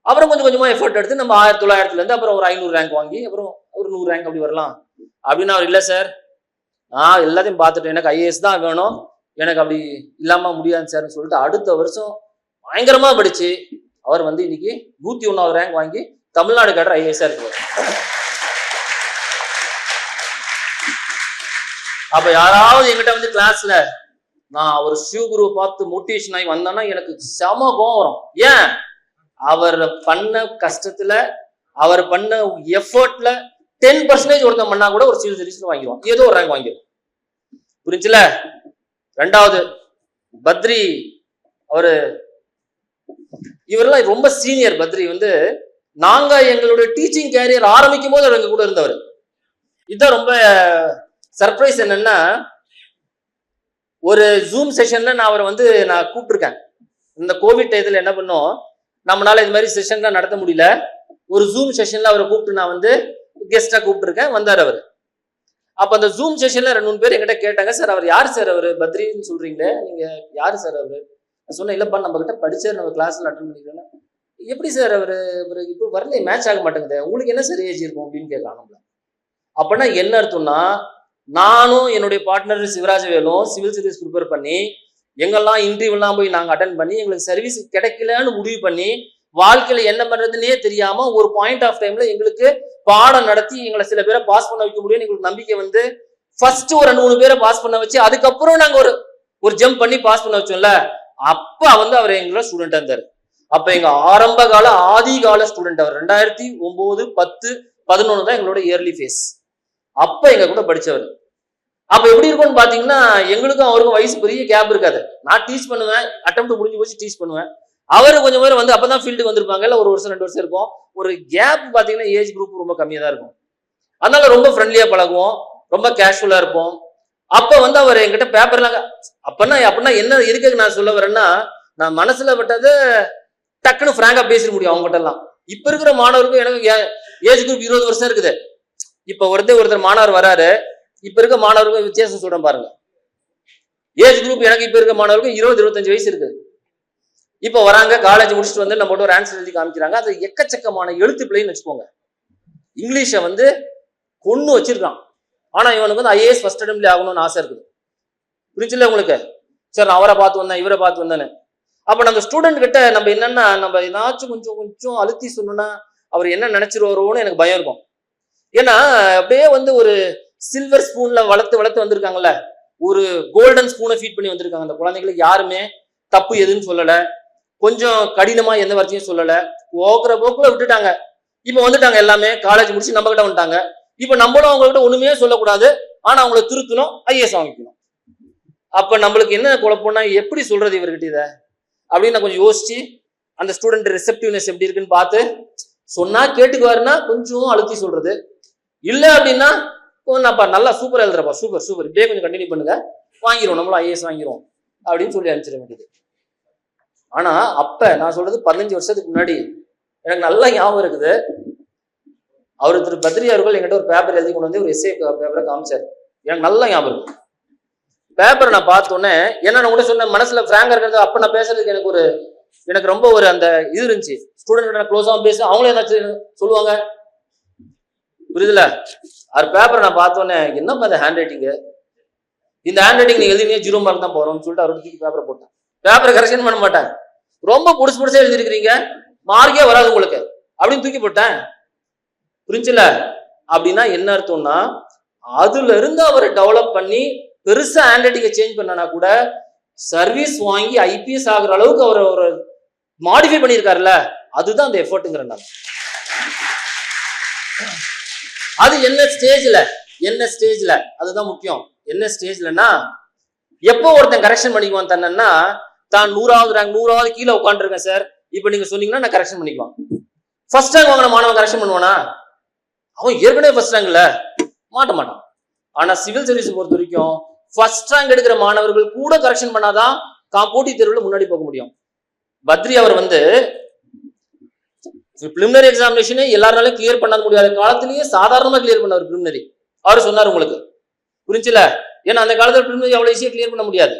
அப்புறம் கொஞ்சம் கொஞ்சமா எஃபர்ட் எடுத்து நம்ம 1900ல இருந்து அப்புறம் ஒரு 500 ரேங்க் வாங்கி அப்புறம் ஒரு 100 ரேங்க் அப்படி வரலாம் அப்படின்னு. அவர் இல்லை சார் நான் எல்லாத்தையும் பார்த்துட்டேன், எனக்கு ஐஏஎஸ் தான் வேணும், எனக்கு அப்படி இல்லாம முடியாது சார்னு சொல்லிட்டு அடுத்த வருஷம் பயங்கரமா படிச்சு அவர் வந்து இன்னைக்கு 101வது ரேங்க் வாங்கி தமிழ்நாடு கேடர் ஐஏஎஸ்ஆ இருக்கு. அப்ப யாராவது என்கிட்ட வந்து கிளாஸ்ல நான் ஒரு சிவகுரு பார்த்து மோட்டிவேஷன் ஆகி வந்தேன்னா எனக்கு செம கோவம் வரும். ஏன்? அவர் பண்ண கஷ்டத்துல, அவர் பண்ண எஃபர்ட்ல 10% ஒருத்தன் பண்ணா கூட ஒரு சிவில் சர்வீஸ்ல வாங்கிடுவான், ஏதோ ஒரு ரேங்க் வாங்கிடுவான். புரிஞ்சுல? 2வது பத்ரி, அவரு இவரெல்லாம் ரொம்ப சீனியர். பத்ரி வந்து நாங்க எங்களுடைய டீச்சிங் கேரியர் ஆரம்பிக்கும் போது அவர் எங்க கூட இருந்தவர். இதுதான் ரொம்ப சர்ப்ரைஸ். என்னன்னா, ஒரு ஜூம் செஷன்ல நான் அவரை வந்து நான் கூப்பிட்டுருக்கேன். இந்த கோவிட் டயத்துல என்ன பண்ணோம், நம்மளால இது மாதிரி செஷன்லாம் நடத்த முடியல. ஒரு ஜூம் செஷன்ல அவரை கூப்பிட்டு நான் வந்து கெஸ்டா கூப்பிட்டுருக்கேன். வந்தார் அவர். அப்ப அந்த ஜூம் செஷன்ல 2-3 பேர் என்கிட்ட கேட்டாங்க, சார் அவர் யார் சார் அவரு பத்ரின்னு சொல்றீங்களே, நீங்க யாரு சார் அவரு? நான் சொன்னேன், இல்லப்பா நம்ம கிட்ட படிச்சார், நம்ம கிளாஸ்ல அட்டன் பண்ணிக்கிறேன். எப்படி சார் அவரு இப்போ வரல, மேட்ச் ஆக மாட்டேங்குது, உங்களுக்கு என்ன சார் ஏஜ் இருக்கும் அப்படின்னு கேட்கலாம் நம்மள. அப்படின்னா என்ன அர்த்தம்னா, நானும் என்னுடைய பார்ட்னர் சிவராஜவேலும் சிவில் சர்வீஸ் ப்ரிப்பேர் பண்ணி எங்கெல்லாம் இன்டர்வியூலாம் போய் நாங்கள் அட்டன் பண்ணி எங்களுக்கு சர்வீஸ் கிடைக்கலன்னு முடிவு பண்ணி வாழ்க்கையில என்ன பண்றதுன்னே தெரியாம ஒரு பாயிண்ட் ஆஃப் டைம்ல எங்களுக்கு பாடம் நடத்தி எங்களை சில பேரை பாஸ் பண்ண வைக்க முடியும் எங்களுக்கு நம்பிக்கை வந்து ஃபர்ஸ்ட் ஒரு 2-3 பேரை பாஸ் பண்ண வச்சு அதுக்கப்புறம் நாங்க ஒரு ஜம்ப் பண்ணி பாஸ் பண்ண வச்சோம்ல. அப்ப வந்து அவர் எங்களோட ஸ்டூடெண்டா இருந்தாரு. அப்ப எங்க ஆரம்ப கால ஆதி கால ஸ்டூடெண்ட் அவர். 2009, 10, 11 தான் எங்களோட இயர்லி ஃபேஸ். அப்ப எங்க கூட படிச்சவர். அப்ப எப்படி இருக்கும்னு பாத்தீங்கன்னா, எங்களுக்கும் அவருக்கும் வயசு பெரிய கேப் இருக்காது. நான் டீச் பண்ணுவேன், அட்டெம்ப்ட் முடிஞ்சு போச்சு டீச் பண்ணுவேன். அவரு கொஞ்சம் பேர் வந்து அப்பதான் ஃபீல்டுக்கு வந்திருப்பாங்க, இல்ல 1 வருஷம் 2 வருஷம் இருக்கும். ஒரு கேப் பாத்தீங்கன்னா ஏஜ் குரூப் ரொம்ப கம்மியா தான் இருக்கும். அதனால ரொம்ப ஃப்ரெண்ட்லியா பழகுவோம், ரொம்ப கேஷுவலா இருப்போம். அப்ப வந்து அவர் என்கிட்ட பேப்பர்லாம் அப்படின்னா என்ன எதுக்கு நான் சொல்ல வரேன்னா, நான் மனசுல பட்டது டக்குன்னு ஃப்ராங்கா பேசிட முடியும் அவங்ககிட்ட எல்லாம். இப்ப இருக்கிற மாணவருக்கும் எனக்கு ஏஜ் குரூப் 20 வருஷம் இருக்குது. இப்ப ஒருத்தர் மாணவர் வராரு, இப்ப இருக்க மாணவருக்கும் வித்தியாசம் சொல்றேன் பாருங்க. ஏஜ் குரூப் எனக்கு இப்ப இருக்க மாணவருக்கும் 20-25 வயசு இருக்குது. இப்ப வராங்க, காலேஜ் முடிச்சுட்டு வந்து நம்ம ஒரு ஆன்சர் எழுதி காமிக்கிறாங்க. அது எக்கச்சக்கமான எழுத்து பிள்ளைன்னு வச்சுக்கோங்க. இங்கிலீஷை வந்து கொண்டு வச்சிருக்கான். ஆனா இவனுக்கு வந்து ஐஏஎஸ் ஃபர்ஸ்ட் அட்டெம்ப்ட்ல ஆகணும்னு ஆசை இருக்குது. புரிஞ்சுல உங்களுக்கு? சார் நான் அவரை பார்த்து வந்தேன், இவரை பார்த்து வந்தேன்னு. அப்ப நம்ம ஸ்டூடெண்ட் கிட்ட நம்ம என்னன்னா, நம்ம ஏதாச்சும் கொஞ்சம் அழுத்தி சொன்னோம்னா அவர் என்ன நினைச்சிருவாரோன்னு எனக்கு பயம் இருக்கும். ஏன்னா அப்படியே வந்து ஒரு சில்வர் ஸ்பூன்ல வளர்த்து வந்திருக்காங்கல்ல, ஒரு கோல்டன் ஸ்பூனை ஃபீட் பண்ணி வந்திருக்காங்க. அந்த குழந்தைங்களுக்கு யாருமே தப்பு எதுன்னு சொல்லல, கொஞ்சம் கடினமா எந்த வார்த்தையும் சொல்லல, போக்குற போக்குல விட்டுட்டாங்க. இப்ப வந்துட்டாங்க எல்லாமே காலேஜ் முடிச்சு நம்ம கிட்ட வந்துட்டாங்க. இப்ப நம்மளும் அவங்ககிட்ட ஒண்ணுமே சொல்லக்கூடாது, ஆனா அவங்களை திருத்தணும், ஐஏஎஸ் வாங்கிக்கணும். அப்ப நம்மளுக்கு என்ன குழப்பம்னா, எப்படி சொல்றது இவர்கிட்ட இத அப்படின்னு நான் கொஞ்சம் யோசிச்சு அந்த ஸ்டூடெண்ட் ரிசெப்டிவ்னஸ் எப்படி இருக்குன்னு பார்த்து சொன்னா கேட்டுக்குவாருன்னா கொஞ்சம் அழுத்தி சொல்றது, இல்ல அப்படின்னா நல்லா சூப்பரா எழுதுறப்பா, சூப்பர் இப்படியே கொஞ்சம் கண்டினியூ பண்ணுங்க, வாங்கிடுவோம், நம்மளும் ஐஏஎஸ் வாங்கிடுவோம் அப்படின்னு சொல்லி அனுப்பிச்சிட வேண்டியது. ஆனா அப்ப நான் சொல்றது 15 வருஷத்துக்கு முன்னாடி எனக்கு நல்லா ஞாபகம் இருக்குது. அவர் திரு பத்ரி அவர்கள் என்கிட்ட ஒரு பேப்பர் எழுதி கொண்டு வந்து ஒரு எஸ்ஏ பேப்பரை காமிச்சாரு. எனக்கு நல்லா ஞாபகம் இருக்கு. பேப்பரை நான் பார்த்தோன்னே என்ன நான் கூட சொன்ன மனசுல பிராங்கா இருக்கிறது. அப்ப நான் பேசுறதுக்கு எனக்கு ரொம்ப ஒரு அந்த இது இருந்துச்சு. ஸ்டூடெண்ட் க்ளோஸாக பேச அவங்களே ஏதாச்சும் சொல்லுவாங்க, புரியுதுல? அவர் பேப்பரை நான் பார்த்தோன்னே என்னப்பா இந்த ஹேண்ட் ரைட்டிங்கு, இந்த ஹேண்ட் ரைட்டிங் நீ எழுதினே 0 மார்க் தான் போறோம்னு சொல்லிட்டு அவருக்கு தூக்கி பேப்பரை போட்டேன். பேப்பரை கரெக்ஷன் பண்ண மாட்டேன், ரொம்ப புடிச்சா எழுதிருக்கிறீங்க, மார்க்கே வராது உங்களுக்கு அப்படின்னு தூக்கி போட்டேன். புரிஞ்சுல? அப்படின்னா என்ன அர்த்தம்னா, அதுல இருந்து அவரை டெவலப் பண்ணி பெருசா ஹேண்ட் ரைட்டிங்கை சேஞ்ச் பண்ணனா கூட சர்வீஸ் வாங்கி ஐபிஎஸ் ஆகுற அளவுக்கு அவர் ஒரு மாடிஃபை பண்ணியிருக்காருல்ல, அதுதான் அந்த எஃபர்ட்டுங்கிறனால. அது என்ன ஸ்டேஜ்ல அதுதான் முக்கியம். என்ன ஸ்டேஜ்லன்னா, எப்போ ஒருத்தன் கரெக்ஷன் பண்ணிக்குவான் தன்னா, தான் 100வது ரேங்க் 100வது கீழே உட்காந்துருக்கேன் சார், இப்ப நீங்க சொன்னீங்கன்னா நான் கரெக்ஷன் பண்ணிக்குவான். ஃபர்ஸ்ட் ரேங்க் வாங்கின மாணவன் கரெக்ஷன் பண்ணுவானா? அவன் ஏற்கனவே ஃபர்ஸ்ட் ரேங்க்ல மாட்டான். ஆனா சிவில் சர்வீஸ் பொறுத்த வரைக்கும் ஃபர்ஸ்ட் ரேங்க் எடுக்கிற மாணவர்கள் கூட கரெக்ஷன் பண்ணாதான் போட்டித் தேர்வுல முன்னாடி போக முடியும். பத்ரி அவர் வந்து பிரிலிமினரி எக்ஸாமினேஷன் எல்லாராலும் கிளியர் பண்ண முடியாத காலத்திலேயே சாதாரணமா கிளியர் பண்ணார் பிரிலிமினரி. அவரு சொன்னார் உங்களுக்கு, புரிஞ்சுல? ஏன்னா அந்த காலத்துல பிரிலிமினரி அவ்வளவு ஈஸியா கிளியர் பண்ண முடியாது,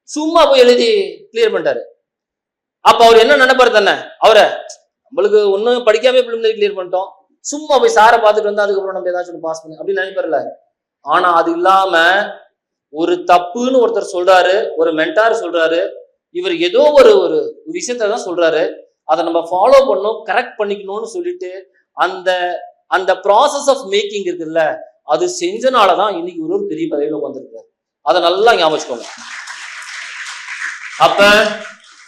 சும்மா போய் எழுதி கிளியர் பண்ணிட்டாரு. அப்ப அவர் என்ன நினைப்பாரு தானே, அவரை நம்மளுக்கு ஒன்னும் படிக்காம பிரிலிமினரி கிளியர் பண்ணிட்டோம், சும்மா போய் சாரை பார்த்துட்டு வந்தா அதுக்கப்புறம் நம்ம ஏதாச்சும் பாஸ் பண்ணி அப்படின்னு நினைப்பாருல. ஆனா அது இல்லாம ஒரு தப்புன்னு ஒருத்தர் சொல்றாரு, ஒரு மென்டார் சொல்றாரு, இவர் ஏதோ ஒரு விஷயத்தான் சொல்றாரு, அதை நம்ம ஃபாலோ பண்ணணும், கரெக்ட் பண்ணிக்கணும்னு சொல்லிட்டு அந்த ப்ராசஸ் ஆஃப் மேக்கிங் இருக்குல்ல, அது செஞ்சனாலதான் இன்னைக்கு ஒரு பெரிய பதவியில உட்காந்துருக்காரு. அதை நல்லா ஞாபகம் வச்சுக்கோங்க. அப்ப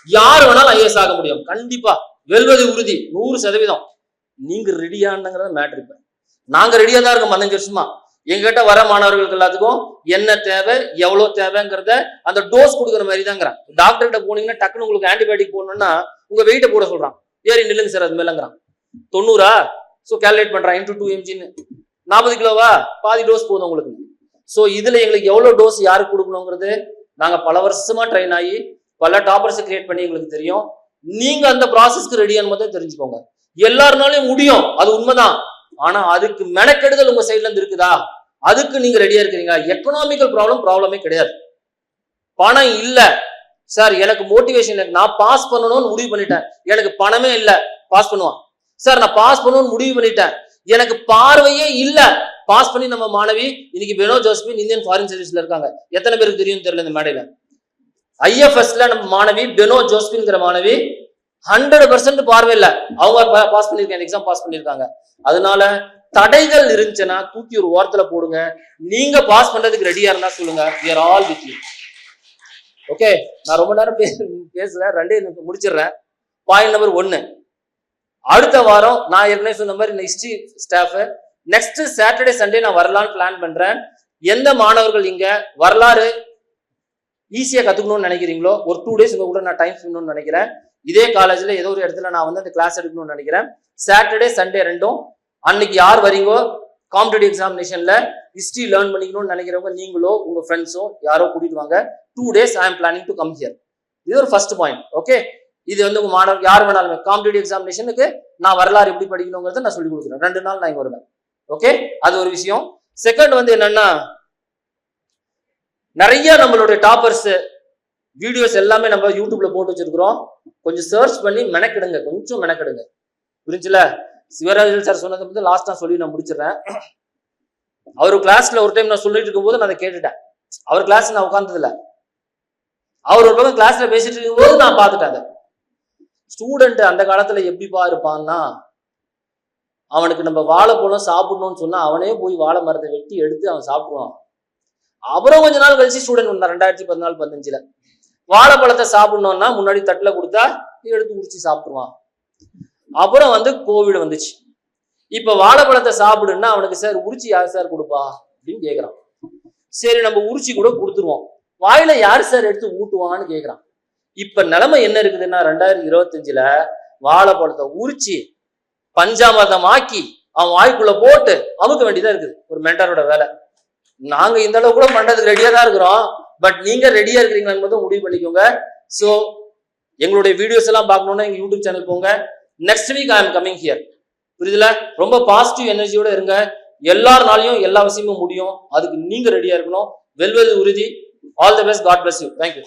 யார் வேணாலும் ஐஏஎஸ் ஆக முடியும், கண்டிப்பா வெல்வது உறுதி 100%. நீங்க ரெடியானுங்கிறத மேட்ரு. இப்ப நாங்க ரெடியா தான் இருக்கோம் 15 வருஷமா. எங்கிட்ட வர மாணவர்களுக்கு எல்லாத்துக்கும் என்ன தேவை, எவ்வளவு தேவைங்கிறத அந்த டோஸ் கொடுக்குற மாதிரி தாங்கிறான். டாக்டர் கிட்ட போனீங்கன்னா டக்குன்னு உங்களுக்கு ஆன்டிபயோட்டிக் போடணும்னா உங்க வெயிட்டை போட சொல்றான், ஏறி நில்லுங்க சார் அது மேலங்கிறான். 90 ஸோ கேல்குலேட் பண்றான், × 2 mg 40 கிலோவா, பாதி டோஸ் போதும் உங்களுக்கு. ஸோ இதுல எங்களுக்கு எவ்வளவு டோஸ் யாருக்கு கொடுக்கணுங்கிறது நாங்க பல வருஷமா ட்ரெயின் ஆகி பல டாப்பர்ஸ் கிரியேட் பண்ணி எங்களுக்கு தெரியும். நீங்க அந்த ப்ராசஸ்க்கு ரெடியானு மட்டும் தெரிஞ்சுக்கோங்க. எல்லாருனாலையும் முடியும், அது உண்மைதான். ஆனா அதுக்கு மெனக்கெடுதல் உங்க சைட்ல இருந்து இருக்குதா, அதுக்கு நீங்க ரெடியா இருக்கிறீங்களா? எக்கனாமிக்கல் ப்ராப்ளமே கிடையாது. பணம் இல்ல சார், எனக்கு மோட்டிவேஷன், நான் பாஸ் பண்ணணும்னு முடிவு பண்ணிட்டேன், எனக்கு பணமே இல்ல, பாஸ் பண்ணுவான். சார் நான் பாஸ் பண்ணணும்னு முடிவு பண்ணிட்டேன், எனக்கு பார்வையே இல்ல, பாஸ் பண்ணி நம்ம மாணவி இன்னைக்கு பெனோ ஜோஸ்பின் இந்தியன் ஃபாரின் சர்வீஸ்ல இருக்காங்க. எத்தனை பேருக்கு தெரியும் தெரியல இந்த மேடையில. ஐஎஃப்எஸ்ல நம்ம மாணவி பெனோ ஜோஸ்பின்ங்கிற மாணவி 100% பார்வை இல்ல, அவங்க பாஸ் பண்ணிருக்காங்க, எக்ஸாம் பாஸ் பண்ணிருக்காங்க. அதனால தடைகள் இருந்துச்சுன்னா தூக்கி ஒரு ஓரத்துல போடுங்க. நீங்க பாஸ் பண்றதுக்கு ரெடியா இருந்தா சொல்லுங்க, we are all with you. Okay, நான் ரொம்ப நேரம் பேசுறேன், 2 நிமிஷம் முடிச்சிடுறேன். பாயிண்ட் நம்பர் 1, அடுத்த வாரம் நான் ஏற்கனவே சொன்ன மாதிரி இந்த history staff next Saturday Sunday நான் வரலான்னு பிளான் பண்றேன். எந்த மாணவர்கள் இங்க வரலாறு ஈஸியா கத்துக்கணும்னு நினைக்கிறீங்களோ, ஒரு 2 days உங்க கூட நான் டைம் ஸ்பெண்ட் நினைக்கிறேன். இதே காலேஜ்ல ஏதோ ஒரு இடத்துல நான் வந்து அந்த கிளாஸ் எடுக்கணும்னு நினைக்கிறேன். சாட்டர்டே சண்டே 2ம் அன்னைக்கு யார் வரீங்கோ, காம்படிட்டிவ் எக்ஸாமினேஷன்ல ஹிஸ்டரி லேர்ன் பண்ணிக்கணும்னு நினைக்கிறவங்க நீங்களோ உங்க ஃப்ரெண்ட்ஸோ யாரோ கூட்டிட்டு வாங்க. 2 days I am planning to come here. இது ஒரு ஃபர்ஸ்ட் பாயிண்ட். ஓகே, இது வந்து உங்க மாணவர் யார் வேணாலுமே காம்படிட்டிவ் எக்ஸாமினேஷனுக்கு நான் வரலாறு எப்படி படிக்கணுங்கிறத நான் சொல்லி கொடுக்குறேன். 2 நாள் நான் இங்க வருவேன். ஓகே, அது ஒரு விஷயம். செகண்ட் வந்து என்னன்னா, நிறைய நம்மளுடைய டாப்பர்ஸ் வீடியோஸ் எல்லாமே நம்ம யூடியூப்ல போட்டு வச்சிருக்கிறோம். கொஞ்சம் சர்ச் பண்ணி மெனக்கெடுங்க, கொஞ்சம் மெனக்கெடுங்க. புரிஞ்சுல? சிவராஜன் சார் சொன்னதை வந்து லாஸ்டா சொல்லி நான் முடிச்சிடறேன். அவர் கிளாஸ்ல ஒரு டைம் நான் சொல்லிட்டு இருக்கும்போது நான் அதை கேட்டுட்டேன். அவர் கிளாஸ் நான் உட்கார்ந்ததில்ல, அவர் ஒரு பக்கம் கிளாஸ்ல பேசிட்டு இருக்கும்போது நான் பார்த்துட்டேன். ஸ்டூடெண்ட் அந்த காலத்துல எப்படிப்பா இருப்பான்னா, அவனுக்கு நம்ம வாழைப்பழம் சாப்பிடணும்னு சொன்னா அவனே போய் வாழை மரத்தை வெட்டி எடுத்து அவன் சாப்பிடுவான். அப்புறம் கொஞ்ச நாள் கழிச்சு ஸ்டூடெண்ட் வந்தான் 2014-15 வாழைப்பழத்தை சாப்பிடணும்னா முன்னாடி தட்டுல கொடுத்தா எடுத்து குடிச்சு சாப்பிடுவான். அப்புறம் வந்து கோவிட் வந்துச்சு. இப்ப வாழைப்பழத்தை சாப்பிடுன்னா அவனுக்கு சார் உரிச்சி யார் சார் கொடுப்பா அப்படின்னு கேட்கறான். சரி நம்ம உரிச்சி கூட கொடுத்துருவோம், வாயில யார் சார் எடுத்து ஊட்டுவான்னு கேட்கறான். இப்ப நிலைமை என்ன இருக்குதுன்னா 2025 வாழைப்பழத்தை உரிச்சி பஞ்சாமிர்தமாக்கி அவன் வாய்க்குள்ள போட்டு அமுக்க வேண்டியதா இருக்குது. ஒரு மென்டரோட வேலை. நாங்க இந்த அளவு கூட பண்றதுக்கு ரெடியா தான் இருக்கிறோம். பட் நீங்க ரெடியா இருக்கிறீங்களான்னு மட்டும் முடிவு பண்ணிக்கோங்க. சோ எங்களுடைய வீடியோஸ் எல்லாம் பார்க்கணும்னா எங்க யூடியூப் சேனல் போங்க. Next week I am coming here. புரியுதுல? ரொம்ப பாசிட்டிவ் எனர்ஜியோட இருங்க. எல்லாருனாலையும் எல்லா விஷயமும் முடியும். அதுக்கு நீங்க ரெடியா இருக்கணும். வெல்வது உறுதி. All the best. God bless you. Thank you.